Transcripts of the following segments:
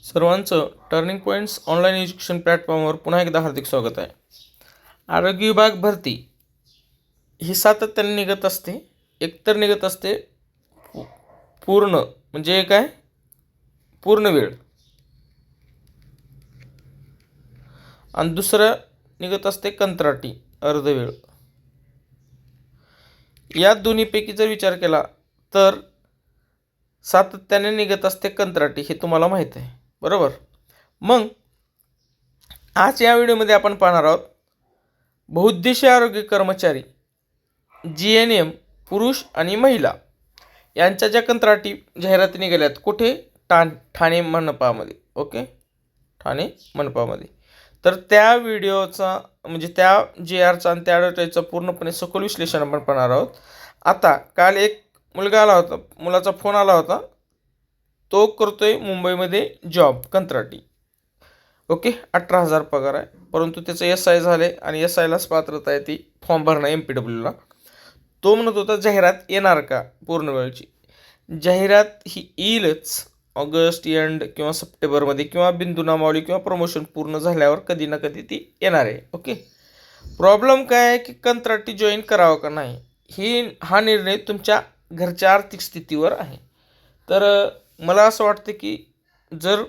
सर्वांचं turning points online education प्लॅटफॉर्मवर पुन्हा एकदा हार्दिक स्वागत आहे. आरोग्य विभाग भरती ही सातत्याने निघत असते. एकतर निघत असते पूर्ण म्हणजे काय पूर्ण वेळ, आणि दुसरं निघत असते कंत्राटी अर्धवेळ. या दोन्हीपैकी जर विचार केला तर सातत्याने निघत असते कंत्राटी, हे तुम्हाला माहीत आहे बरोबर. मग आज या व्हिडिओमध्ये आपण पाहणार आहोत बहुउद्देशीय आरोग्य कर्मचारी GNM पुरुष आणि महिला यांच्या ज्या कंत्राटी जाहिराती निघाल्यात कुठे ठाणे मनपामध्ये. ओके, ठाणे मनपामध्ये. तर त्या व्हिडिओचा म्हणजे त्या JRचा आणि त्या ॲडव्हर्टाईजचा पूर्णपणे सखोल विश्लेषण आपण पाहणार आहोत. आता काल एक मुलगा आला होता, मुलाचा फोन आला होता, तो करतोय मुंबईमध्ये जॉब कंत्राटी. ओके, 18,000 पगार आहे, परंतु त्याचं SI झाले आणि SIलाच पात्रता आहे ती फॉर्म भरणं MPWला. तो म्हणत होता जाहिरात येणार का पूर्ण वेळची. जाहिरात ही येईलच ऑगस्ट एंड किंवा सप्टेंबरमध्ये किंवा बिंदूनामावली किंवा प्रमोशन पूर्ण झाल्यावर कधी ना कधी ती येणार आहे. ओके, प्रॉब्लेम काय आहे की कंत्राटी जॉईन करावं का नाही हा निर्णय तुमच्या घरच्या आर्थिक स्थितीवर आहे. तर मला असं वाटतं की जर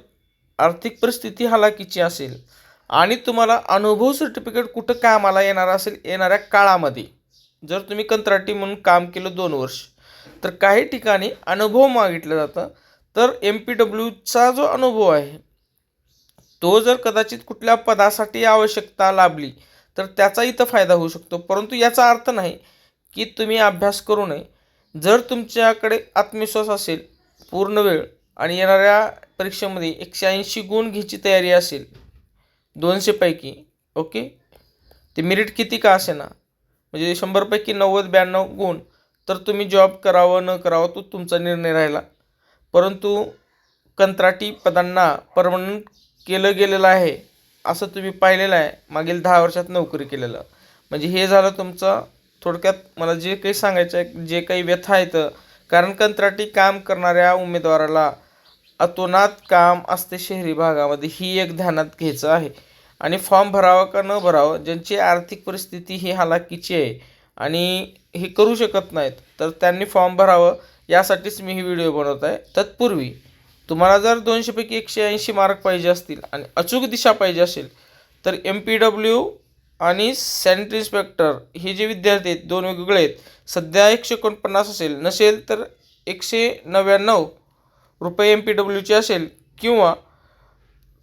आर्थिक परिस्थिती हलाखीची असेल आणि तुम्हाला अनुभव सर्टिफिकेट कुठं कामाला येणार असेल येणाऱ्या काळामध्ये, जर तुम्ही कंत्राटी म्हणून काम केलं 2 वर्ष, तर काही ठिकाणी अनुभव मागितलं जातं. तर MPWचा जो अनुभव आहे तो जर कदाचित कुठल्या पदासाठी आवश्यकता लाभली तर त्याचा इथं फायदा होऊ शकतो. परंतु याचा अर्थ नाही की तुम्ही अभ्यास करू नये. जर तुमच्याकडे आत्मविश्वास असेल, पूर्ण वेळ आणि येणाऱ्या परीक्षेमध्ये 180 गुण घ्यायची तयारी असेल 200 पैकी, ओके, ते मेरिट किती का असे ना, म्हणजे 100 पैकी 90-92 गुण, तर तुम्ही जॉब करावं न करावं तो तुमचा निर्णय राहिला. परंतु कंत्राटी पदांना परमनंट केलं गेलेलं आहे असं तुम्ही पाहिलेलं आहे मागील 10 वर्षात नोकरी केलेलं. म्हणजे हे झालं तुमचं थोडक्यात. मला जे काही सांगायचं आहे, जे काही व्यथा आहेत, कारण कंत्राटी काम करणाऱ्या उमेदवाराला अतोनात काम असते शहरी भागामध्ये, ही एक ध्यानात घ्यायचं आहे. आणि फॉर्म भरावं का न भरावं, ज्यांची आर्थिक परिस्थिती ही हलाखीची आहे आणि हे करू शकत नाहीत, तर त्यांनी फॉर्म भरावं. यासाठीच मी ही व्हिडिओ बनवत आहे. तत्पूर्वी तुम्हाला जर 200 पैकी 180 मार्क पाहिजे असतील आणि अचूक दिशा पाहिजे असेल तर MPW आणि सॅनिटरी इन्स्पेक्टर हे जे विद्यार्थी आहेत दोन वेगवेगळे आहेत. सध्या 149 असेल, नसेल तर 199 रुपये MPWची असेल किंवा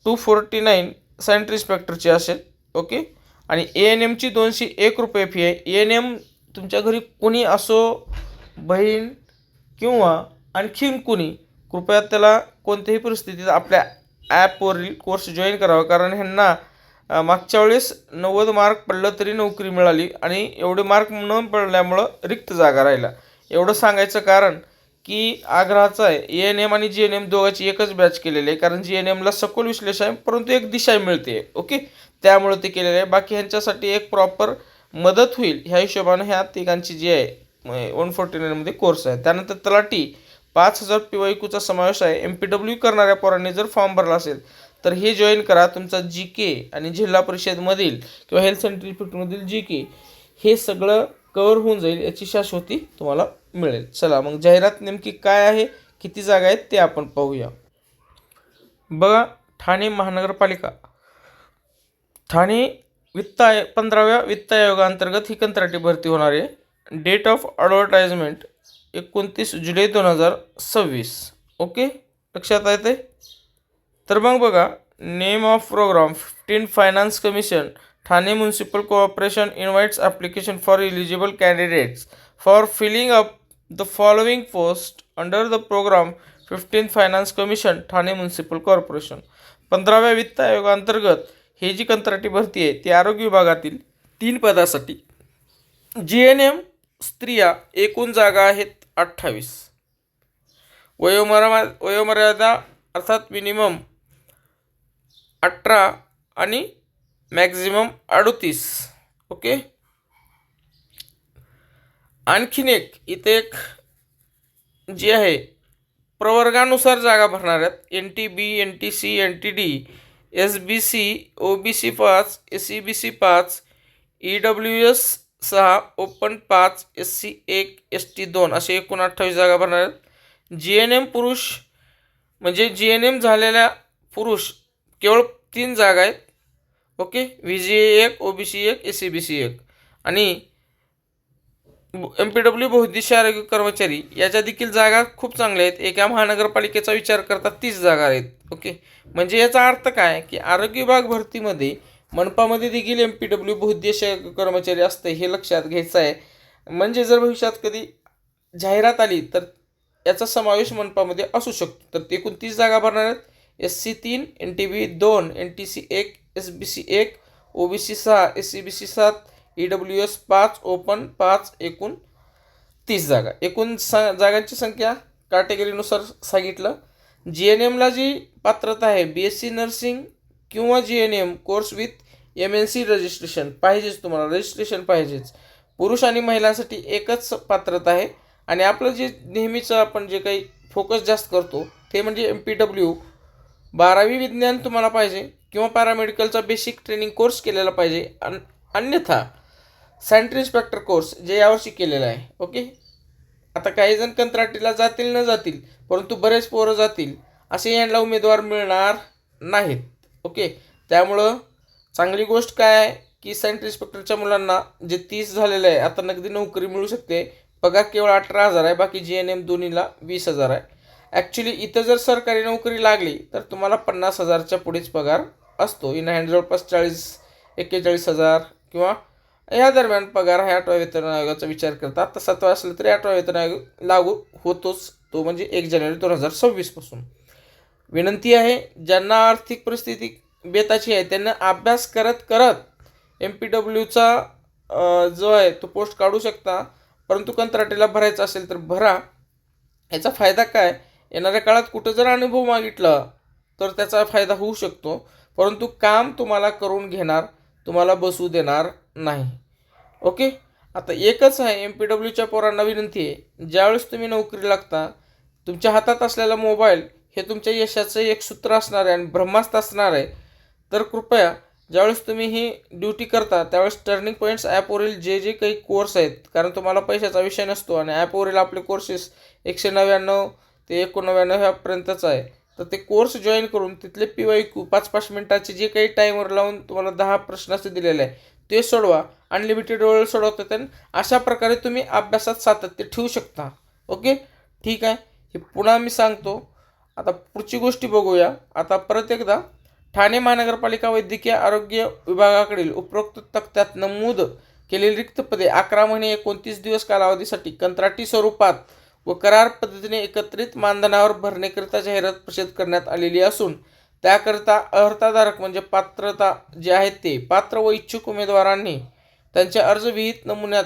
249 सॅनिटरी इन्स्पेक्टरची असेल. ओके, आणि ANMची 201 रुपये फी आहे. ANM तुमच्या घरी कोणी असो, बहीण किंवा आणखीन कोणी, कृपया त्याला कोणत्याही परिस्थितीत आपल्या ॲपवरील कोर्स जॉईन करावा. कारण ह्यांना मागच्या वेळेस 90 मार्क पडलं तरी नोकरी मिळाली आणि एवढे मार्क न पडल्यामुळं रिक्त जागा राहिला. एवढं सांगायचं कारण की आग्रहाचं आहे. ANM आणि GNM दोघांची एकच बॅच केलेली आहे, कारण GNMला सखोल विश्लेषण आहे परंतु एक दिशा मिळते. ओके, त्यामुळे ते केलेलं आहे. बाकी ह्यांच्यासाठी एक प्रॉपर मदत होईल ह्या हिशोबानं ह्या तिघांची जी आहे 149मध्ये कोर्स आहे. त्यानंतर तलाठी 5,000 PYQचा समावेश आहे. MPW करणाऱ्या पोरांनी जर फॉर्म भरला असेल तर हे जॉईन करा. तुमचा GK आणि जिल्हा परिषदमधील किंवा हेल्थ सर्टिफिकेटमधील GK हे सगळं कवर होऊन जाईल, याची शाश्वती तुम्हाला मिळेल. चला मग जाहिरात नेमकी काय आहे, किती जागा आहेत ते आपण पाहूया. बघा, ठाणे महानगरपालिका, ठाणे 15व्या वित्त आयोगाअंतर्गत ही कंत्राटी भरती होणार आहे. डेट ऑफ ॲडव्हर्टाइजमेंट 29 जुलै 2026. ओके, लक्षात येते. तर मग बघा, name of programme 15 finance commission Thane municipal corporation invites application for eligible candidates for filling up the following post under the programme 15 finance commission Thane municipal corporation. 15व्या वित्त आयोगाअंतर्गत ही जी कंत्राटी भरती आहे ती आरोग्य विभागातील 3 पदासाठी. GNM स्त्रिया, एकूण जागा आहेत 28. वयोमर्यादा अर्थात मिनिमम 18 आणि मॅक्झिमम 38. ओके, आणखीन एक इथे एक जी आहे प्रवर्गानुसार जागा भरणार आहेत. NTB, NTC, NTD, SBC, OBC 5, SCBC 5, EWS 6, open 5, SC 1, ST 2 असे एकूण 28 जागा भरणार आहेत. GNM पुरुष म्हणजे GNM झालेल्या पुरुष केवळ 3 जागा आहेत. ओके, VGA 1, OBC 1, SCBC 1 आणि MPW बहुउद्देशीय आरोग्य कर्मचारी याच्या देखील जागा खूप चांगल्या आहेत. एका महानगरपालिकेचा विचार करता 30 जागा आहेत. ओके, म्हणजे याचा अर्थ काय की आरोग्य विभाग भरतीमध्ये मनपामध्ये देखील MPW बहुउद्देशीय कर्मचारी असते हे लक्षात घ्यायचं आहे. म्हणजे जर भविष्यात कधी जाहिरात आली तर याचा समावेश मनपामध्ये असू शकतो. तर एकूण 30 जागा भरणार आहेत. SC 3, NTB 2, NTC 1, SBC 1, OBC 6, SCBC 7, EWS 5, open 5, एकूण 30 जागा. एकूण जागांची संख्या कॅटेगरीनुसार सांगितलं. GNMला जी पात्रता आहे BSc नर्सिंग किंवा GNM course with MNC registration पाहिजेच, तुम्हाला रजिस्ट्रेशन पाहिजेच. पुरुष आणि महिलांसाठी एकच पात्रता आहे. आणि आपलं जे नेहमीचं आपण जे काही फोकस जास्त करतो ते म्हणजे MPW 12वी विज्ञान तुम्हाला पाहिजे किंवा पॅरामेडिकलचा बेसिक ट्रेनिंग कोर्स केलेला पाहिजे. अन्यथा सॅनिटरी इन्स्पेक्टर कोर्स जे यावर्षी केलेला आहे. ओके, आता काही जण कंत्राटीला जातील न जातील, परंतु बरेच पोरं जातील असे यांना उमेदवार मिळणार नाहीत. ओके, त्यामुळं चांगली गोष्ट काय आहे की सॅनिटरी इन्स्पेक्टरच्या मुलांना जे 30 झालेलं आहे आता नगदी नोकरी मिळू शकते. पगार केवळ 18,000 आहे, बाकी GNM दोन्हीला 20,000 आहे. ॲक्च्युली इथं जर सरकारी नोकरी लागली तर तुम्हाला 50,000च्या पुढेच पगार असतो. इन हँड जवळपास 41,000 किंवा या दरम्यान पगार हा 8व्या वेतन आयोगाचा विचार करतात. तर 7वा असलं तरी 8वा वेतन आयोग लागू होतोच, तो म्हणजे 1 जानेवारी 2026 पासून. विनंती आहे ज्यांना आर्थिक परिस्थिती बेताची आहे त्यांना अभ्यास करत करत MPWचा जो आहे तो पोस्ट काढू शकता. परंतु कंत्राटीला भरायचं असेल तर भरा. याचा फायदा काय, येणाऱ्या काळात कुठं जर अनुभव मागितला तर त्याचा फायदा होऊ शकतो. परंतु काम तुम्हाला करून घेणार, तुम्हाला बसू देणार नाही. ओके, आता एकच आहे MPWच्या पोरांना विनंती आहे, ज्यावेळेस तुम्ही नोकरी लागता तुमच्या हातात असलेला मोबाईल हे तुमच्या यशाचं एक सूत्र असणार आहे आणि ब्रह्मास्त्र असणार आहे. तर कृपया ज्यावेळेस तुम्ही ही ड्युटी करता त्यावेळेस टर्निंग पॉईंट्स ॲपवरील जे जे काही कोर्स आहेत, कारण तुम्हाला पैशाचा विषय नसतो आणि ॲपवरील आपले कोर्सेस 199 ते 89 ह्यापर्यंतच आहे. तर ते कोर्स जॉईन करून तिथले PYQ 5-5 मिनटाचे जे काही टाईमवर लावून तुम्हाला 10 प्रश्न असे दिलेले आहे ते सोडवा. अनलिमिटेड वेळ सोडवता येतात. अशा प्रकारे तुम्ही अभ्यासात सातत्य ठेवू शकता. ओके, ठीक आहे. हे पुन्हा मी सांगतो. आता पुढची गोष्टी बघूया. आता परत एकदा ठाणे महानगरपालिका वैद्यकीय आरोग्य विभागाकडील उपरोक्त तक्त्यात नमूद केलेली रिक्त पदे 11 महिने 29 दिवस कालावधीसाठी कंत्राटी स्वरूपात व करार पद्धतीने एकत्रित मानधनावर भरण्याकरिता जाहिरात प्रसिद्ध करण्यात आलेली असून त्याकरिता अर्हताधारक म्हणजे पात्रता जे आहेत ते पात्र व इच्छुक उमेदवारांनी त्यांच्या अर्ज विहित नमुन्यात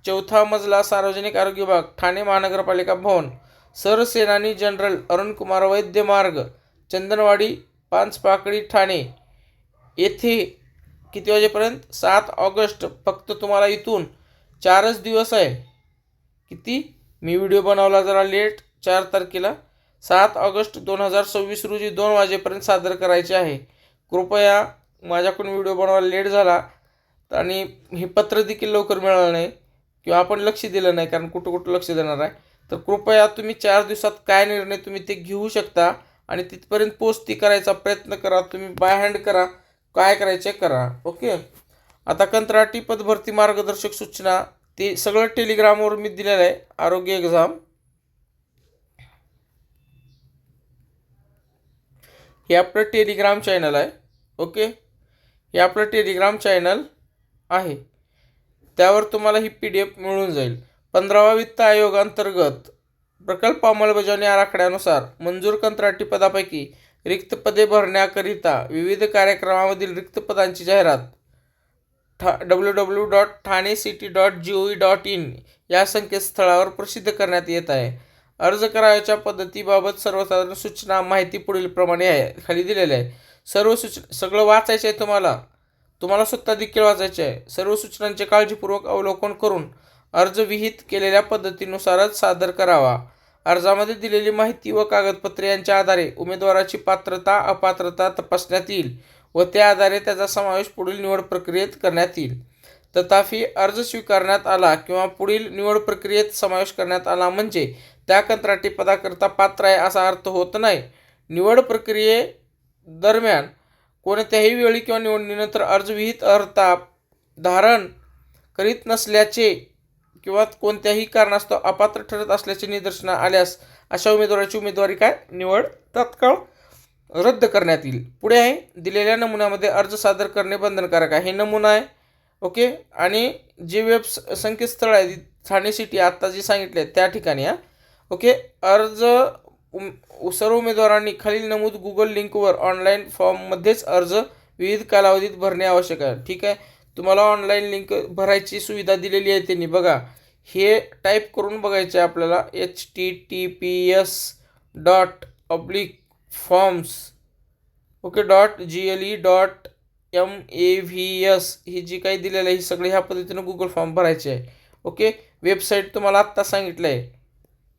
4था मजला सार्वजनिक आरोग्य विभाग ठाणे महानगरपालिका भवन सरसेनानी जनरल अरुणकुमार वैद्य मार्ग चंदनवाडी 5 पाकळी ठाणे येथे किती वाजेपर्यंत 7 ऑगस्ट. फक्त तुम्हाला इथून 4च दिवस आहे. किती मी व्हिडिओ बनवला जरा लेट, 4 तारखेला 7 ऑगस्ट 2026 रोजी 2 वाजेपर्यंत सादर करायचे आहे. कृपया माझ्याकडून व्हिडिओ बनवायला लेट झाला आणि हे पत्र देखील लवकर मिळालं नाही किंवा आपण लक्ष दिलं नाही, कारण कुठं लक्ष देणार आहे. तर कृपया तुम्ही 4 दिवसात काय निर्णय तुम्ही ते घेऊ शकता आणि तिथपर्यंत पोस्ट ती करायचा प्रयत्न करा. तुम्ही बाय हँड करा, काय करायचे करा. ओके, आता कंत्राटी पदभरती मार्गदर्शक सूचना ते सगळं टेलिग्रामवर मी दिलेलं आहे. आरोग्य एक्झाम हे आपलं टेलिग्राम चॅनल आहे. ओके, हे आपलं टेलिग्राम चॅनल आहे. त्यावर तुम्हाला ही PDF मिळून जाईल. 15वा वित्त आयोगांतर्गत प्रकल्प अंमलबजावणी आराखड्यानुसार मंजूर कंत्राटी पदापैकी रिक्त पदे भरण्याकरिता विविध कार्यक्रमामधील रिक्त पदांची जाहिरात www.thanecity.gov.in या संकेतस्थळावर प्रसिद्ध करण्यात येत आहे. अर्ज करावयाच्या पद्धतीबाबत सर्वसाधारण सूचना माहिती पुढील प्रमाणे आहे, खाली दिलेले आहे. सर्व सगळं वाचायचं आहे तुम्हाला स्वतः देखील वाचायचे आहे. सर्व सूचनांचे काळजीपूर्वक अवलोकन करून अर्ज विहित केलेल्या पद्धतीनुसारच सादर करावा. अर्जामध्ये दिलेली माहिती व कागदपत्रे यांच्या आधारे उमेदवाराची पात्रता अपात्रता तपासण्यात येईल व त्या आधारे त्याचा समावेश पुढील निवड प्रक्रियेत करण्यात येईल. तथापि अर्ज स्वीकारण्यात आला किंवा पुढील निवड प्रक्रियेत समावेश करण्यात आला म्हणजे त्या कंत्राटी पदाकरता पात्र आहे असा अर्थ होत नाही. निवड प्रक्रियेदरम्यान कोणत्याही वेळी किंवा निवडीनंतर अर्ज विहित अर्हता धारण करीत नसल्याचे किंवा कोणत्याही कारणास्तव अपात्र ठरत असल्याचे निदर्शनास आल्यास अशा उमेदवाराची उमेदवारी निवड तात्काळ रद्द करण्यात येईल. पुढे आहे दिलेल्या नमुन्यामध्ये अर्ज सादर करणे बंधनकारक आहे. हे नमुना आहे. ओके. आणि जे संकेतस्थळ आहे ठाणे सिटी आत्ता जे सांगितले त्या ठिकाणी ओके. अर्ज सर्व उमेदवारांनी खालील नमूद गुगल लिंकवर ऑनलाईन फॉर्ममध्येच अर्ज विविध कालावधीत भरणे आवश्यक आहे. ठीक आहे. तुम्हाला ऑनलाईन लिंक भरायची सुविधा दिलेली आहे त्यांनी. बघा हे टाईप करून बघायचे आहे आपल्याला https://forms ओके .gle.mavs ही जी काही दिलेलं आहे ही सगळी ह्या पद्धतीनं गुगल फॉर्म भरायचे आहे. ओके. वेबसाईट तुम्हाला आत्ता सांगितलं आहे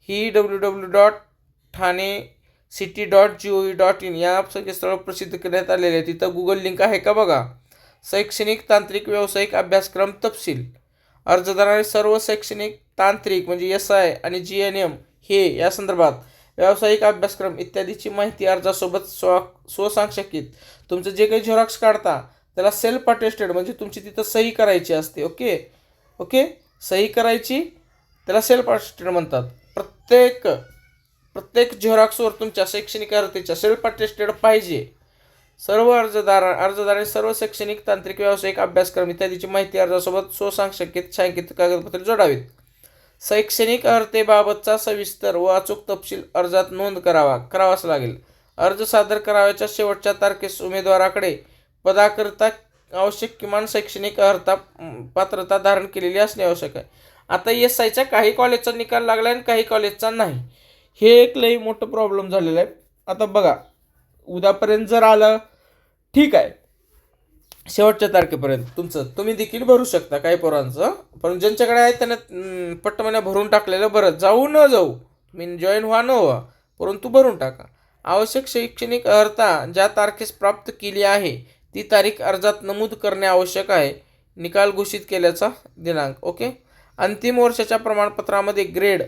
ही www.thanecity.gov.in या संकेतस्थळावर प्रसिद्ध करण्यात आलेले आहे. तिथं गुगल लिंक आहे का बघा. शैक्षणिक तांत्रिक व्यावसायिक अभ्यासक्रम तपशील अर्जदाराने सर्व शैक्षणिक तांत्रिक म्हणजे SI आणि GNM हे या संदर्भात व्यावसायिक अभ्यासक्रम इत्यादीची माहिती अर्जासोबत स्वसांक्षित तुमचं जे काही झेरॉक्स काढता त्याला सेल्फ अटेस्टेड म्हणजे तुमची तिथं सही करायची असते. ओके. ओके. सही करायची त्याला सेल्फ अटेस्टेड म्हणतात. प्रत्येक झेरॉक्सवर तुमच्या शैक्षणिक अर्हतेच्या सेल्फ अटेस्टेड पाहिजे. सर्व अर्जदाराने सर्व शैक्षणिक तांत्रिक व्यावसायिक अभ्यासक्रम इत्यादीची माहिती अर्जासोबत स्वसांक्षित छायांकित कागदपत्रे जोडावीत. शैक्षणिक अर्हतेबाबतचा सविस्तर व अचूक तपशील अर्जात नोंद करावाच लागेल. अर्ज सादर करावयाच्या शेवटच्या तारखेस उमेदवाराकडे पदाकरता आवश्यक किमान शैक्षणिक अर्हता पात्रता धारण केलेली असणे आवश्यक आहे. आता SIच्या काही कॉलेजचा निकाल लागला आणि काही कॉलेजचा नाही. हे एक लई मोठं प्रॉब्लेम झालेलं आहे. आता बघा उद्यापर्यंत जर आलं ठीक आहे, शेवटच्या तारखेपर्यंत तुम्ही देखील भरू शकता काही पोरांचं. पण ज्यांच्याकडे आहे त्यांना पट्टमन्या भरून टाकलेलं बरं. जाऊ न जाऊ तुम्ही जॉईन व्हा न व्हा परंतु भरून टाका. आवश्यक शैक्षणिक अर्हता ज्या तारखेस प्राप्त केली आहे ती तारीख अर्जात नमूद करणे आवश्यक आहे. निकाल घोषित केल्याचा दिनांक. ओके. अंतिम वर्षाच्या प्रमाणपत्रामध्ये ग्रेड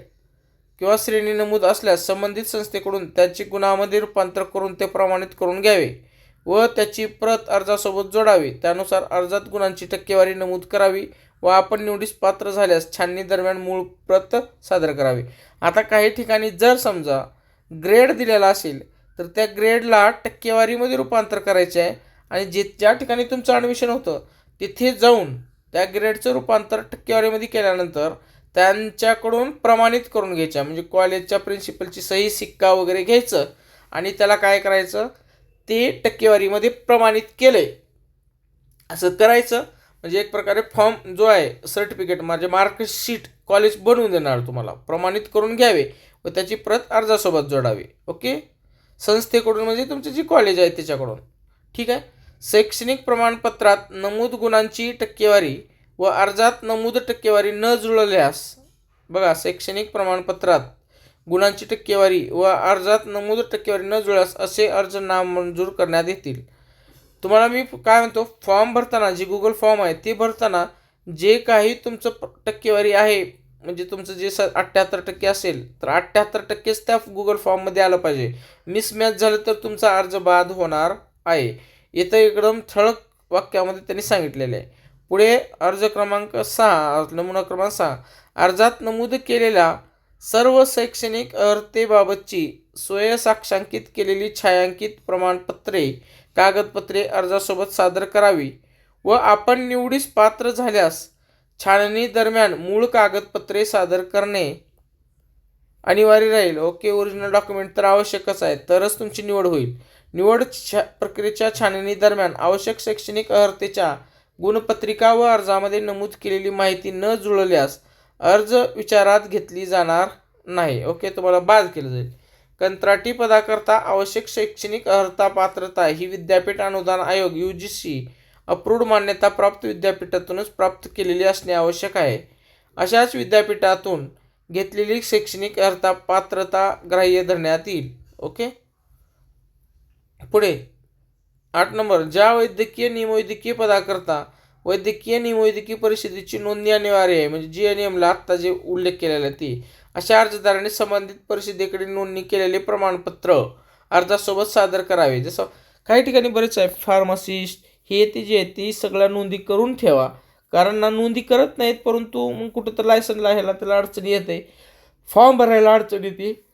किंवा श्रेणी नमूद असल्यास संबंधित संस्थेकडून त्याची गुणामध्ये रूपांतर करून ते प्रमाणित करून घ्यावे व त्याची प्रत अर्जासोबत जोडावी. त्यानुसार अर्जात गुणांची टक्केवारी नमूद करावी व आपण निवडीस पात्र झाल्यास छाननी दरम्यान मूळ प्रत सादर करावी. आता काही ठिकाणी जर समजा ग्रेड दिलेला असेल तर त्या ग्रेडला टक्केवारीमध्ये रूपांतर करायचे आहे आणि ज्या ठिकाणी तुमचं ॲडमिशन होतं तिथे जाऊन त्या ग्रेडचं रूपांतर टक्केवारीमध्ये केल्यानंतर त्यांच्याकडून प्रमाणित करून घ्यायच्या म्हणजे कॉलेजच्या प्रिन्सिपलची सही सिक्का वगैरे घ्यायचं आणि त्याला काय करायचं ते टक्केवारीमध्ये प्रमाणित केले असं करायचं. म्हणजे एक प्रकारे फॉर्म जो आहे सर्टिफिकेट म्हणजे मार्कशीट कॉलेज बनवून देणार तुम्हाला. प्रमाणित करून घ्यावे व त्याची प्रत अर्जासोबत जोडावी. ओके. संस्थेकडून म्हणजे तुमची जी कॉलेज आहे त्याच्याकडून. ठीक आहे. शैक्षणिक प्रमाणपत्रात नमूद गुणांची टक्केवारी व अर्जात नमूद टक्केवारी न जुळल्यास बघा शैक्षणिक प्रमाणपत्रात गुणांची टक्केवारी व अर्जात नमूद टक्केवारी न जुळल्यास असे अर्ज नामंजूर करण्यात येतील. तुम्हाला मी काय म्हणतो फॉर्म भरताना जी गुगल फॉर्म आहे ते भरताना जे काही तुमचं टक्केवारी आहे म्हणजे तुमचं जे 78% असेल तर 78%च त्या गुगल फॉर्ममध्ये आलं पाहिजे. मिसमॅच झालं तर तुमचा अर्ज बाद होणार आहे. इथं एकदम ठळक वाक्यामध्ये त्यांनी सांगितलेले आहे. पुढे अर्ज क्रमांक 6 नमुना क्रमांक 6 अर्जात नमूद केलेल्या सर्व शैक्षणिक अर्हतेबाबतची स्वयंसाक्षांकित केलेली छायांकित प्रमाणपत्रे कागदपत्रे अर्जासोबत सादर करावी व आपण निवडीस पात्र झाल्यास छाननी दरम्यान मूळ कागदपत्रे सादर करणे अनिवार्य राहील. ओके. ओरिजिनल डॉक्युमेंट तर आवश्यकच आहे तरच तुमची निवड होईल. निवड प्रक्रियेच्या छाननी दरम्यान आवश्यक शैक्षणिक अर्हतेच्या गुणपत्रिका व अर्जामध्ये नमूद केलेली माहिती न जुळल्यास अर्ज विचारात घेतली जाणार नाही. ओके. तुम्हाला बाद केलं जाईल. कंत्राटी पदाकरता आवश्यक शैक्षणिक अर्हता पात्रता ही विद्यापीठ अनुदान आयोग UGC अप्रूव्ड मान्यता प्राप्त विद्यापीठातूनच प्राप्त केलेली असणे आवश्यक आहे. अशाच विद्यापीठातून घेतलेली शैक्षणिक अर्हता पात्रता ग्राह्य धरण्यात येईल. ओके. पुढे 8 नंबर, ज्या वैद्यकीय निमवैद्यकीय पदाकरता वैद्यकीय निमवैद्यकीय परिषदेची नोंदणी अनिवार्य आहे, म्हणजे GNMला आत्ता जे उल्लेख केलेला आहे ती, अशा अर्जदारांनी संबंधित परिषदेकडे नोंदणी केलेले प्रमाणपत्र अर्जासोबत सादर करावे. जसं काही ठिकाणी बरेच आहे, फार्मासिस्ट हे ते जे आहे ती सगळ्या नोंदी करून ठेवा, कारण ना नोंदी करत नाहीत, परंतु मग कुठं तर लायसनला ह्याला त्याला अडचणी येते, फॉर्म भरायला अडचण येते.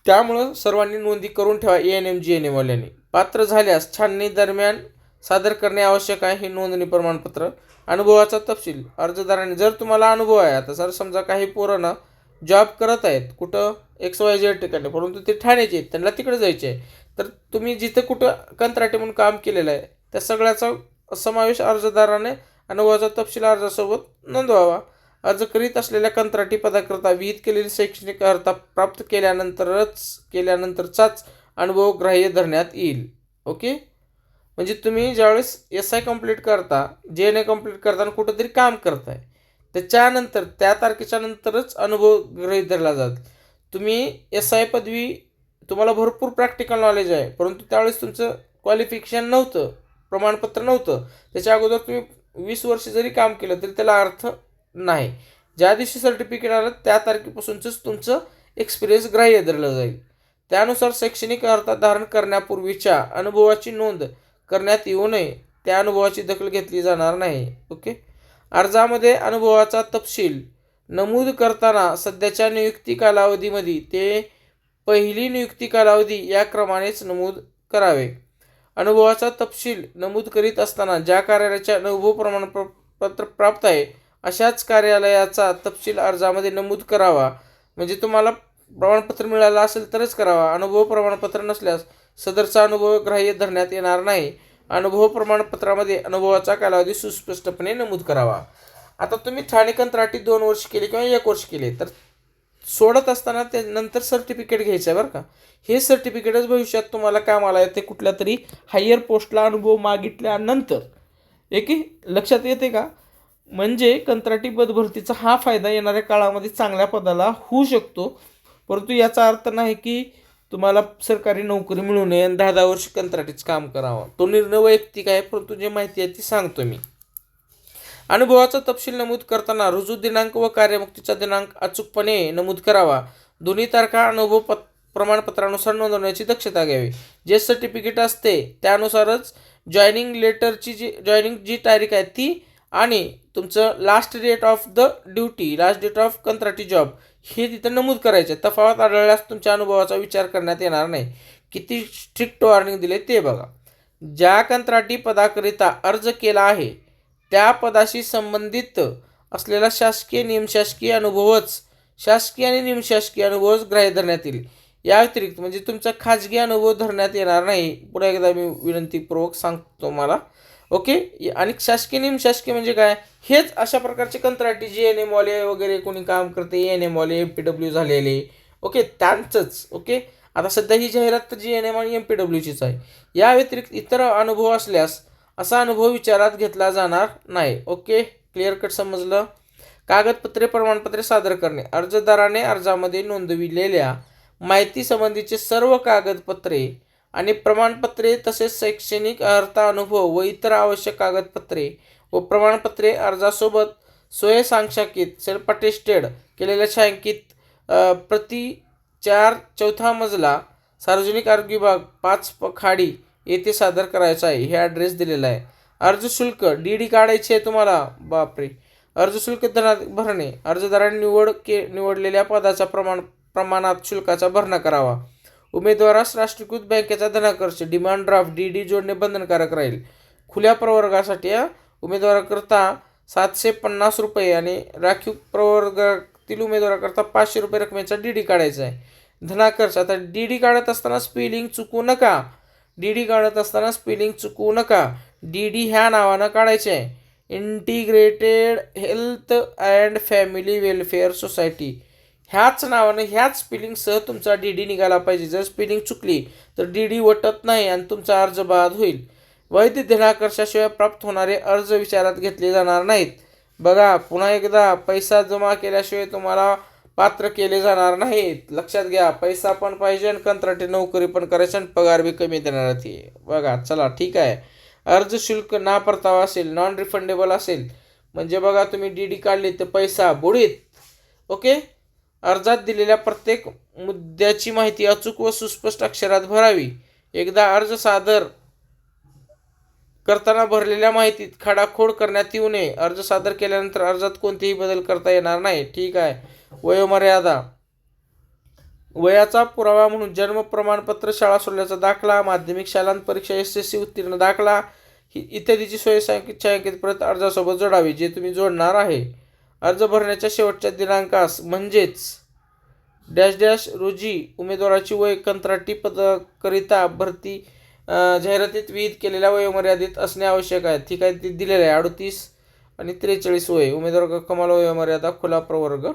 त्यामुळं सर्वांनी नोंदी करून ठेवा. ANM GNMवाल्यांनी पात्र झाल्यास छाननी दरम्यान सादर करणे आवश्यक आहे हे नोंदणी प्रमाणपत्र. अनुभवाचा तपशील अर्जदारांनी, जर तुम्हाला अनुभव आहे, आता सर समजा काही पोरं ना जॉब करत आहेत कुठं XYZ ठिकाणी, परंतु ते ठाण्याचे आहेत, त्यांना तिकडे जायचे आहे, तर तुम्ही जिथं कुठं कंत्राटी म्हणून काम केलेलं आहे त्या सगळ्याचा समावेश अर्जदाराने अनुभवाचा तपशील अर्जासोबत नोंदवावा. अर्ज करीत असलेल्या कंत्राटी पदाकरता विहित केलेली शैक्षणिक अर्हता प्राप्त केल्यानंतरचाच अनुभव ग्राह्य धरण्यात येईल. ओके. म्हणजे तुम्ही ज्यावेळेस SI कंप्लीट करता, JNA कंप्लीट करताना कुठंतरी काम करताय, त्याच्यानंतर त्या तारखेच्या नंतरच अनुभव गृहीत धरला जात. तुम्ही SI पदवी, तुम्हाला भरपूर प्रॅक्टिकल नॉलेज आहे, परंतु त्यावेळेस तुमचं क्वालिफिकेशन नव्हतं, प्रमाणपत्र नव्हतं, त्याच्या अगोदर तुम्ही 20 वर्ष जरी काम केलं तरी त्याला अर्थ नाही. ज्या दिवशी सर्टिफिकेट आलं त्या तारखेपासूनच तुमचं एक्सपिरियन्स ग्राह्य धरलं जाईल. त्यानुसार शैक्षणिक अर्हता धारण करण्यापूर्वीच्या अनुभवाची नोंद करण्यात येऊ नये, त्या अनुभवाची दखल घेतली जाणार नाही. ओके. अर्जामध्ये अनुभवाचा तपशील नमूद करताना सध्याच्या नियुक्ती कालावधीमध्ये ते पहिली नियुक्ती कालावधी या क्रमानेच नमूद करावे. अनुभवाचा तपशील नमूद करीत असताना ज्या कार्यालयाचे अनुभव प्रमाणपत्र प्राप्त आहे अशाच कार्यालयाचा तपशील अर्जामध्ये नमूद करावा. म्हणजे तुम्हाला प्रमाणपत्र मिळालं असेल तरच करावा. अनुभव प्रमाणपत्र नसल्यास सदरचा अनुभव ग्राह्य धरण्यात येणार नाही. अनुभव प्रमाणपत्रामध्ये अनुभवाचा कालावधी सुस्पष्टपणे नमूद करावा. आता तुम्ही ठाणे कंत्राटी 2 वर्ष केले किंवा 1 वर्ष केले तर सोडत असताना त्यानंतर सर्टिफिकेट घ्यायचं आहे बरं का. हे सर्टिफिकेटच भविष्यात तुम्हाला कामाला येते कुठल्या तरी हायर पोस्टला अनुभव मागितल्यानंतर. एके लक्षात येते का? म्हणजे कंत्राटी पदभरतीचा हा फायदा येणाऱ्या काळामध्ये चांगल्या पदाला होऊ शकतो, परंतु याचा अर्थ नाही की तुम्हाला सरकारी नोकरी मिळू नये आणि 10-10 वर्ष कंत्राटीच काम करावं. तो निर्णय वैयक्तिक आहे, परंतु जे माहिती आहे ती सांगतो मी. अनुभवाचा तपशील नमूद करताना रुजू दिनांक व कार्यमुक्तीचा दिनांक अचूकपणे नमूद करावा. दोन्ही तारखा अनुभव प्रमाणपत्रानुसार नोंदवण्याची दक्षता घ्यावी. जे सर्टिफिकेट असते त्यानुसारच जॉईनिंग जी तारीख आहे ती आणि तुमचं last date of the duty, last date of कंत्राटी जॉब हे तिथं नमूद करायचे. तफावत आढळल्यास तुमच्या अनुभवाचा विचार करण्यात येणार नाही. किती स्ट्रिक्ट वॉर्निंग दिले ते बघा. ज्या कंत्राटी पदाकरिता अर्ज केला आहे त्या पदाशी संबंधित असलेला शासकीय निमशासकीय अनुभवच शासकीय आणि निमशासकीय अनुभवच ग्राह्य धरण्यात येईल. या व्यतिरिक्त म्हणजे तुमचा खाजगी अनुभव धरण्यात येणार नाही. पुढे एकदा मी विनंतीपूर्वक सांगतो मला. ओके. आणि शासकीय निमशासकीय म्हणजे काय? हेच अशा प्रकारचे कंत्राटी GNM वाले वगैरे कोणी काम करते, ANM वाले, MPW झालेले, ओके, त्यांचंच. ओके. आता सध्या ही जाहिरात तर GNM आणि MPWचीच आहे. या व्यतिरिक्त इतर अनुभव असल्यास असा अनुभव विचारात घेतला जाणार नाही. ओके. क्लिअर कट समजलं? कागदपत्रे प्रमाणपत्रे सादर करणे. अर्जदाराने अर्जामध्ये नोंदविलेल्या माहिती संबंधीचे सर्व कागदपत्रे आणि प्रमाणपत्रे तसेच शैक्षणिक अर्हता अनुभव व इतर आवश्यक कागदपत्रे व प्रमाणपत्रे अर्जासोबत स्वयंसांख्यिकीत सेल्फ अटेस्टेड केलेल्या छायांकित प्रति 4/4 मजला सार्वजनिक आरोग्य विभाग 5 खाडी येथे सादर करायचा आहे. हे ॲड्रेस दिलेला आहे. अर्ज शुल्क DD काढायचे आहे तुम्हाला. बापरे. अर्ज शुल्क भरणे. अर्जदारांनी निवडलेल्या पदाचा प्रमाणात शुल्काचा भरणा करावा. उमेदवारास राष्ट्रीयकृत बँकेचा धनाकर्ष डिमांड ड्राफ्ट DD जोडणे बंधनकारक राहील. खुल्या प्रवर्गासाठी उमेदवाराकरता 750 रुपये आणि राखीव प्रवर्गातील उमेदवाराकरता 500 रुपये रकमेचा DD काढायचा आहे. धनाकर्ष. आता DD काढत असताना स्पेलिंग चुकू नका. DD ह्या नावानं काढायचे आहे. Integrated health and family welfare society ह्याच नावानं ह्याच स्पेलिंगसह तुमचा DD निघाला पाहिजे. जर स्पेलिंग चुकली तर DD वटत नाही आणि तुमचा अर्ज बाद होईल. वैध धनाकर्षाशिवाय प्राप्त होणारे अर्ज विचारात घेतले जाणार नाहीत. बघा पुन्हा एकदा, पैसा जमा केल्याशिवाय तुम्हाला पात्र केले जाणार नाहीत. लक्षात घ्या, पैसा पण पाहिजे आणि कंत्राटी नोकरी पण करायची आणि पगार बी कमी देणार ती. बघा चला ठीक आहे. अर्ज शुल्क ना परतावा असेल, नॉन रिफंडेबल असेल, म्हणजे बघा तुम्ही डी काढली तर पैसा बुडीत. ओके. अर्जात दिलेल्या प्रत्येक मुद्द्याची माहिती अचूक व सुस्पष्ट अक्षरात भरावी. एकदा अर्ज सादर करताना भरलेल्या माहितीत खाडाखोड करण्यात येऊ नये. अर्ज सादर केल्यानंतर अर्जात कोणतेही बदल करता येणार नाही. ठीक आहे. वयोमर्यादा, वयाचा पुरावा म्हणून जन्म प्रमाणपत्र, शाळा सोडल्याचा दाखला, माध्यमिक शालांत परीक्षा SSC उत्तीर्ण दाखला इत्यादीची सोय छायांकित प्रत अर्जासोबत जोडावी, जे तुम्ही जोडणार आहे. अर्ज भरण्याच्या शेवटच्या दिनांकास म्हणजेच डॅश डॅश रोजी उमेदवाराची वय कंत्राटी पदाकरिता भरती जाहिरातीत विहित केलेल्या वयोमर्यादित असणे आवश्यक आहे. ठीक आहे. ते दिलेलं आहे 38 आणि 43 वय. उमेदवार कमाल वयोमर्यादा खुला प्रवर्ग.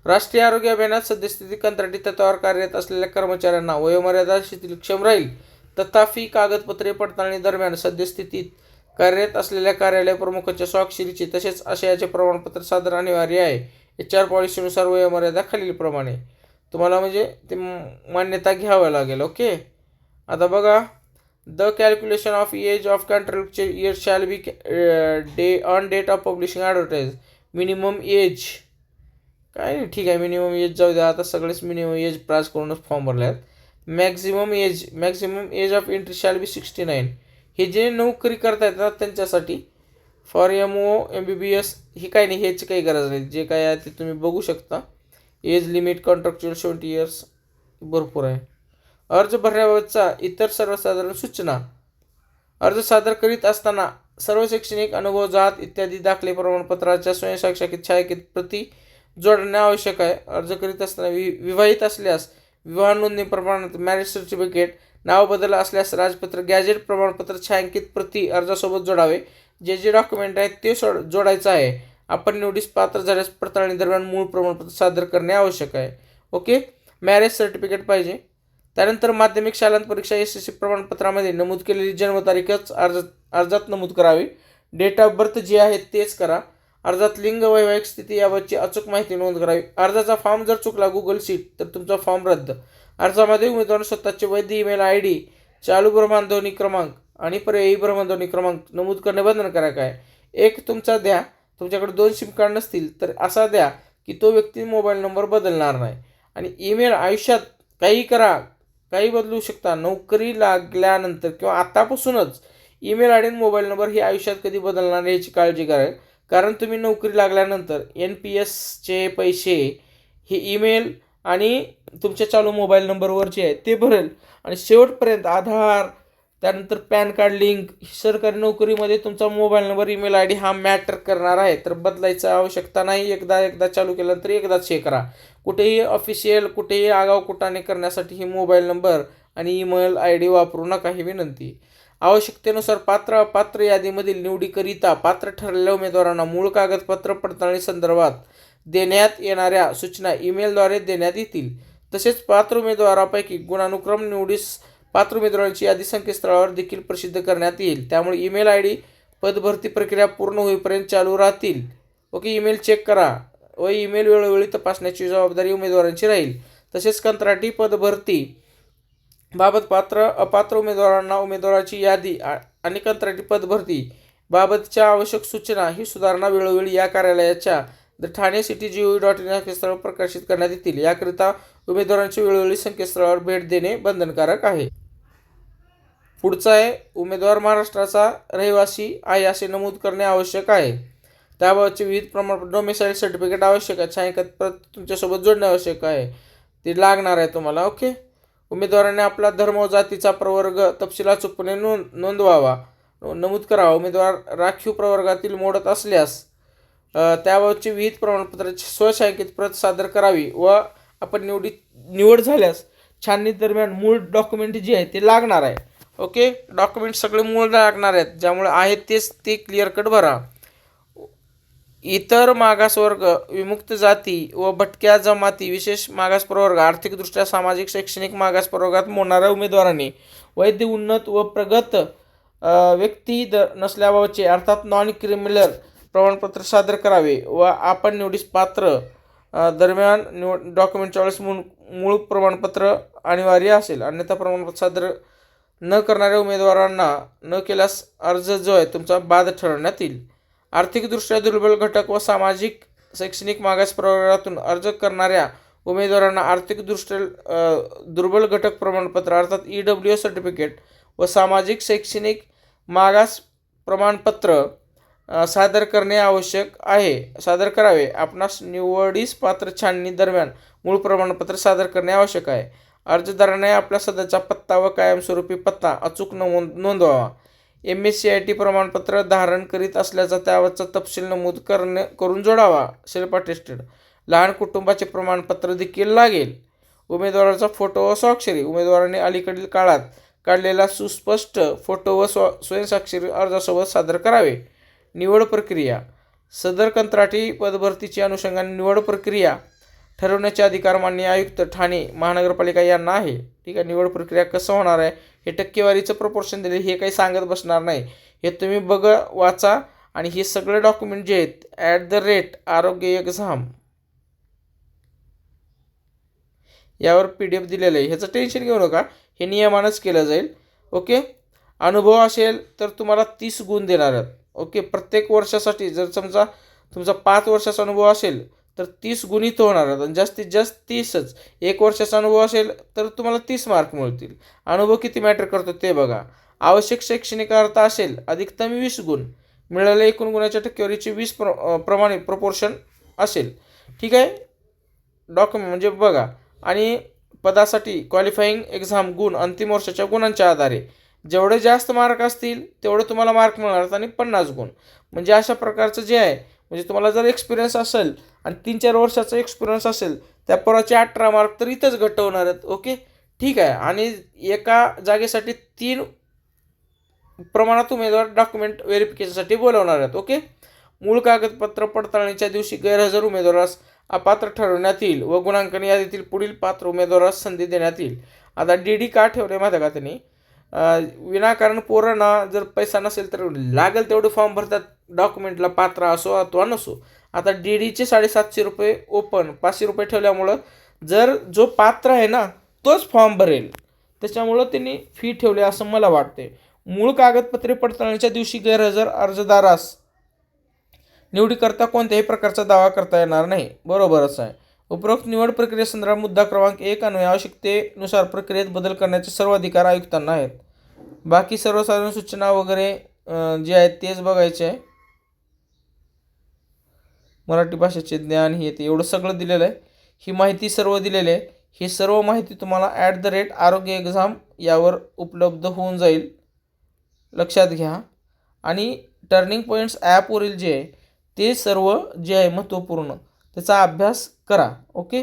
राष्ट्रीय आरोग्य अभियानात सद्यस्थिती कंत्राटी तत्वावर कार्यरत असलेल्या कर्मचाऱ्यांना वयोमर्यादा शिथिलक्षम राहील. तथापि कागदपत्रे पडताळणी दरम्यान सद्यस्थितीत कार्यरत असलेल्या कार्यालय प्रमुखाच्या स्वाक्षरीचे तसेच आशयाचे प्रमाणपत्र सादर अनिवार्य आहे. HR पॉलिसीनुसार वयोमर्यादा खालीलप्रमाणे तुम्हाला म्हणजे ते मान्यता घ्यावं लागेल. ओके. आता बघा, the calculation of age of कॉन्ट्रॅक्टचे year shall be on date of publishing advertise. Minimum age काय नाही, ठीक आहे, मिनिमम एज जाऊ द्या. आता सगळेच मिनिमम एज प्रास करूनच फॉर्म भरले आहेत. Maximum age of entry shall be 69. हे जे नोकरी करता येतात त्यांच्यासाठी. फॉर MO MBBS ही काही नाही, ह्याची काही गरज नाही. जे काय आहे ते तुम्ही बघू शकता. एज लिमिट कॉन्ट्रॅक्च्युअल 70 इयर्स भरपूर आहे. अर्ज भरण्याबाबतचा इतर सर्वसाधारण सूचना. अर्ज सादर करीत असताना सर्व शैक्षणिक अनुभव, जात इत्यादी दाखले प्रमाणपत्राच्या स्वयंसाक्षांकित छायांकित प्रती जोडणे आवश्यक आहे. अर्ज करीत असताना विवाहित असल्यास विवाह नोंदणी प्रमाणपत्र, मॅरेज सर्टिफिकेट, नाव बदल असल्यास राजपत्र, गॅजेट प्रमाणपत्र छायांकित प्रती अर्जासोबत जोडावे. जे डॉक्युमेंट आहेत ते जोडायचं आहे. आपण निवडीस पात्र झाल्यास पडताळणी दरम्यान मूळ प्रमाणपत्र सादर करणे आवश्यक आहे. ओके. मॅरेज सर्टिफिकेट पाहिजे. त्यानंतर माध्यमिक शालांत परीक्षा SSC प्रमाणपत्रामध्ये नमूद केलेली जन्मतारीखच अर्जात नमूद करावी. डेट ऑफ बर्थ जे आहे तेच करा. अर्जात लिंग, वैवाहिक स्थिती याबाबतची अचूक माहिती नोंद करावी. अर्जाचा फॉर्म जर चुकला गुगल शीट तर तुमचा फॉर्म रद्द. अर्जामध्ये उमेदवार स्वतःचे वैध ईमेल ID, चालू भ्रमणध्वनी क्रमांक आणि पर्यायी भ्रमणध्वनी क्रमांक नमूद करणे बंधनकारक आहे. एक तुमचा द्या. तुमच्याकडे 2 SIM कार्ड नसतील तर असा द्या की तो व्यक्ती मोबाईल नंबर बदलणार नाही. आणि ईमेल आयुष्यात काही करा, काही बदलू शकता. नोकरी लागल्यानंतर किंवा आतापासूनच ईमेल ID आणि मोबाईल नंबर हे आयुष्यात कधी बदलणार नाही याची काळजी करा. कारण तुम्ही नोकरी लागल्यानंतर NPSचे पैसे हे ईमेल आणि तुमच्या चालू मोबाईल नंबरवर जे आहे ते भरेल. आणि शेवटपर्यंत आधार, त्यानंतर पॅन कार्ड लिंक, सरकारी नोकरीमध्ये तुमचा मोबाईल नंबर, ईमेल ID हा मॅटर करणार आहे. तर बदलायची आवश्यकता नाही. एकदा चालू केल्यानंतर एकदाच हे करा. कुठेही ऑफिशियल, कुठेही आगाव कुटाने करण्यासाठी ही मोबाईल नंबर आणि ईमेल ID वापरू नका, ही विनंती. आवश्यकतेनुसार अपात्र यादीमधील निवडीकरिता पात्र ठरलेल्या उमेदवारांना मूळ कागदपत्र पडताळणी संदर्भात देण्यात येणाऱ्या सूचना ईमेलद्वारे देण्यात येतील. तसेच पात्र उमेदवारापैकी गुणानुक्रम निवडीस पात्र उमेदवारांची यादी संकेतस्थळावर देखील प्रसिद्ध करण्यात येईल. त्यामुळे ईमेल ID पदभरती प्रक्रिया पूर्ण होईपर्यंत चालू राहतील. ओके. ईमेल चेक करा व ईमेल वेळोवेळी तपासण्याची जबाबदारी उमेदवारांची राहील. तसेच कंत्राटी पदभरती बाबत अपात्र उमेदवारांना उमेदवाराची यादी आणि कंत्राटी पदभरती बाबतच्या आवश्यक सूचना ही सुधारणा वेळोवेळी या कार्यालयाच्या ठाणे city.gov.in संकेतस्थळावर प्रकाशित करण्यात येतील. याकरिता उमेदवारांची वेळोवेळी संकेतस्थळावर भेट देणे बंधनकारक आहे. पुढचा आहे, उमेदवार महाराष्ट्राचा रहिवासी आहे असे नमूद करणे आवश्यक आहे. त्याबाबतचे विविध प्रमाणपत्र, डोमिसाईल सर्टिफिकेट आवश्यक आहे. छायांकित प्रत तुमच्यासोबत जोडणे आवश्यक आहे. ते लागणार आहे तुम्हाला. ओके. उमेदवाराने आपला धर्म व जातीचा प्रवर्ग तपशील अचूकपणे नोंदवावा, नमूद करावा. उमेदवार राखीव प्रवर्गातील मोडत असल्यास त्याबाबतची विविध प्रमाणपत्राची स्वछायांकित प्रत सादर करावी व आपण निवड झाल्यास छाननी दरम्यान मूळ डॉक्युमेंट जे आहे ते लागणार आहे. ओके. डॉक्युमेंट सगळे मूळ लागणार आहेत, ज्यामुळे आहेत तेच ते क्लिअर कट भरा. इतर मागासवर्ग, विमुक्त जाती व भटक्या जमाती, विशेष मागास प्रवर्ग, आर्थिकदृष्ट्या सामाजिक शैक्षणिक मागास प्रवर्गात मोडणाऱ्या उमेदवारांनी वैध, उन्नत व प्रगत व्यक्ती नसल्याबाबतचे अर्थात नॉन क्रिमिनल प्रमाणपत्र सादर करावे व आपण निवडीस पात्र दरम्यान डॉक्युमेंटच्या वेळेस मूळ प्रमाणपत्र अनिवार्य असेल. अन्यथा प्रमाणपत्र सादर न करणाऱ्या उमेदवारांना न केल्यास अर्ज जो आहे तुमचा बाद ठरवण्यात येईल. आर्थिकदृष्ट्या दुर्बल घटक व सामाजिक शैक्षणिक मागास प्रवर्गातून अर्ज करणाऱ्या उमेदवारांना आर्थिकदृष्ट्या दुर्बल घटक प्रमाणपत्र अर्थात EWS सर्टिफिकेट व सामाजिक शैक्षणिक मागास प्रमाणपत्र सादर करणे आवश्यक आहे. सादर करावे. आपणास निवडीस पात्र छाननी दरम्यान मूळ प्रमाणपत्र सादर करणे आवश्यक आहे. अर्जदाराने आपला सध्याचा पत्ता व कायमस्वरूपी पत्ता अचूक नोंदवावा. MSCIT प्रमाणपत्र धारण करीत असल्याचा त्यावरचा तपशील नमूद करून जोडावा. Self attested. लहान कुटुंबाचे प्रमाणपत्र देखील लागेल. उमेदवाराचा फोटो व स्वाक्षरी. उमेदवाराने अलीकडील काळात काढलेला सुस्पष्ट फोटो व स्वयंसाक्षरी अर्जासोबत सादर करावे. निवड प्रक्रिया. सदर कंत्राटी पदभरतीची अनुषंगाने निवड प्रक्रिया ठरवण्याचे अधिकार माननीय आयुक्त ठाणे महानगरपालिका यांना आहे. ठीक आहे. निवड प्रक्रिया कसं होणार आहे हे टक्केवारीचं प्रपोर्शन दिले हे काही सांगत बसणार नाही. हे तुम्ही वाचा आणि हे सगळे डॉक्युमेंट जे आहेत @आरोग्य एक्झाम यावर PDF दिलेलं आहे. ह्याचं टेन्शन घेऊ नका. हे नियमानंच केलं जाईल. ओके. अनुभव असेल तर तुम्हाला 30 गुण देणार आहेत. ओके. प्रत्येक वर्षासाठी जर समजा तुमचा 5 वर्षाचा अनुभव असेल तर 30 गुणित होणार आहेत आणि जास्तीत जास्त 30च. 1 वर्षाचा अनुभव असेल तर तुम्हाला 30 मार्क मिळतील. अनुभव किती मॅटर करतो ते बघा. आवश्यक शैक्षणिक अर्हता असेल अधिकतम 20 गुण. मिळालेल्या एकूण गुणाच्या टक्केवारीची 20 प्रमाणे प्रपोर्शन असेल. ठीक आहे. डॉक्युमेंट म्हणजे बघा. आणि पदासाठी क्वालिफाईंग एक्झाम गुण अंतिम वर्षाच्या गुणांच्या आधारे जेवढे जास्त मार्क असतील तेवढे तुम्हाला मार्क मिळणार आणि 50 गुण. म्हणजे अशा प्रकारचं जे आहे म्हणजे तुम्हाला जर एक्सपिरियन्स असेल आणि 3-4 वर्षाचा एक्सपिरियन्स असेल त्या पोराचे 18 मार्क तर इथंच घट्ट होणार आहेत. ओके. ठीक आहे. आणि एका जागेसाठी 3 प्रमाणात उमेदवार डॉक्युमेंट व्हेरिफिकेशनसाठी बोलवणार आहेत. ओके. मूळ कागदपत्र पडताळणीच्या दिवशी गैरहजर उमेदवारास अपात्र ठरवण्यात येईल व गुणांकन यादीतील पुढील पात्र उमेदवारास संधी देण्यात येईल. आता DD का ठेवले माहिती का त्यांनी? विनाकारण पोरांना जर पैसा नसेल तर लागेल तेवढे फॉर्म भरतात डॉक्युमेंटला, पात्र असो अथवा नसो. आता DDचे 750 रुपये ओपन 500 रुपये ठेवल्यामुळं जर जो पात्र आहे ना तोच फॉर्म भरेल. त्याच्यामुळं त्यांनी फी ठेवली असं मला वाटते. मूळ कागदपत्रे पडताळणीच्या दिवशी गैरहजर अर्जदारास निवडीकरता कोणत्याही प्रकारचा दावा करता येणार नाही. बरोबरच आहे. उपरोक्त निवड प्रक्रियेसंदर्भात मुद्दा क्रमांक 1 अन्वये आवश्यकतेनुसार प्रक्रियेत बदल करण्याचे सर्व अधिकार आयुक्तांना आहेत. बाकी सर्वसाधारण सूचना वगैरे जे आहेत तेच बघायचे आहे. मराठी भाषेचे ज्ञान हे ते एवढं सगळं दिलेलं आहे. ही माहिती सर्व दिलेली आहे. ही सर्व माहिती तुम्हाला @आरोग्य एक्झाम यावर उपलब्ध होऊन जाईल. लक्षात घ्या. आणि टर्निंग पॉईंट्स ॲपवरील जे आहे ते सर्व जे आहे महत्त्वपूर्ण त्याचा अभ्यास करा. ओके.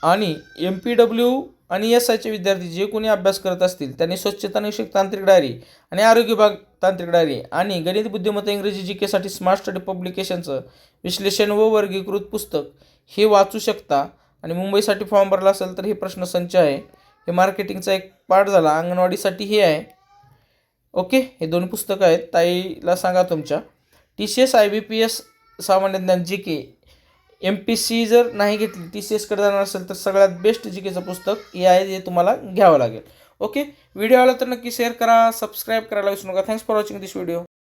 आणि MPW आणि SIचे विद्यार्थी जे कोणी अभ्यास करत असतील त्यांनी स्वच्छता निरीक्षक तांत्रिक डायरी आणि आरोग्य विभाग तांत्रिक डायरी आणि गणित बुद्धिमत्ता इंग्रजी GK साठी स्मार्ट स्टडी पब्लिकेशनचं विश्लेषण व वर्गीकृत पुस्तक हे वाचू शकता. आणि मुंबईसाठी फॉर्म भरला असेल तर हे प्रश्नसंच आहे. हे मार्केटिंगचा एक पार्ट झाला. अंगणवाडीसाठी हे आहे. ओके. हे 2 पुस्तकं आहेत. ताईला सांगा तुमच्या. TCS IBPS सामान्य ज्ञान GK MPC जर नाही घेतली TCSकडे जाणार असेल तर सगळ्यात बेस्ट GKचं पुस्तक हे आहे जे तुम्हाला घ्यावं लागेल. ओके. व्हिडिओ आला तर नक्की शेअर करा, सबस्क्राईब करायला विसरू नका. Thanks for watching this video.